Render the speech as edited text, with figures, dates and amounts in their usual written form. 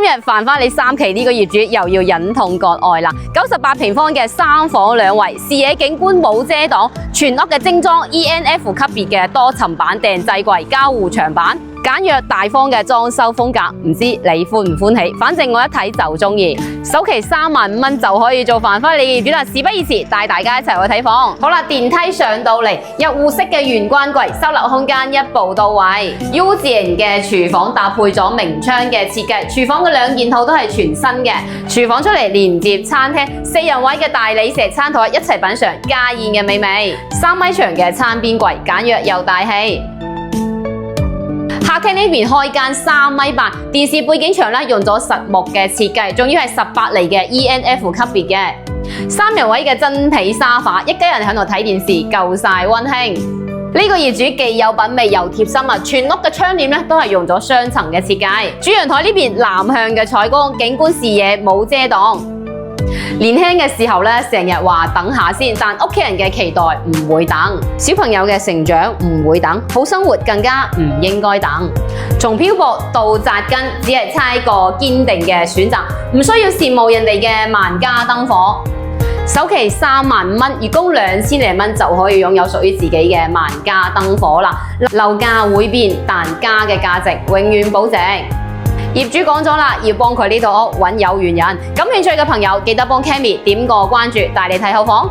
今日繁花里3期呢個業主又要忍痛割愛啦！98平方嘅3房2衛，視野景觀冇遮擋，全屋嘅精裝 ENF 級別嘅多層板訂製櫃交互牆板。簡約大方嘅裝修風格，唔知你歡唔歡喜？反正我一睇就中意。首期35,000蚊就可以做繁花里業主啦！事不宜遲，帶大家一齊去睇房。好啦，電梯上到嚟，入戶式嘅玄關櫃，收納空間一步到位。U 字型嘅廚房搭配咗明窗嘅設計，廚房嘅2件套都係全新嘅。廚房出嚟連接餐廳，4人位嘅大理石餐台一齊品嘗家宴嘅美味。3米長嘅餐邊櫃，簡約又大氣。客廳呢邊開間3.8米，電視背景牆用咗實木嘅設計，仲要係18厘嘅 ENF 級別嘅3人位嘅真皮沙發，一家人喺度睇電視夠晒溫馨。呢個業主既有品味又貼心啊！全屋嘅窗簾都係用咗雙層嘅設計，主陽台呢邊南向嘅採光，景觀視野冇遮擋。年輕嘅時候成日話等下先，但屋企人嘅期待唔會等，小朋友嘅成長唔會等，好生活更加唔應該等。從漂泊到扎根，只係差一個堅定嘅選擇，唔需要羨慕人哋嘅萬家燈火。首期35,000蚊，月供2000零蚊就可以擁有屬於自己嘅萬家燈火啦。樓價會變，但家嘅價值永遠保值。業主講咗啦，要幫佢呢套屋揾有緣人。感興趣嘅朋友記得幫 Cammy 點個關注，帶你睇好房。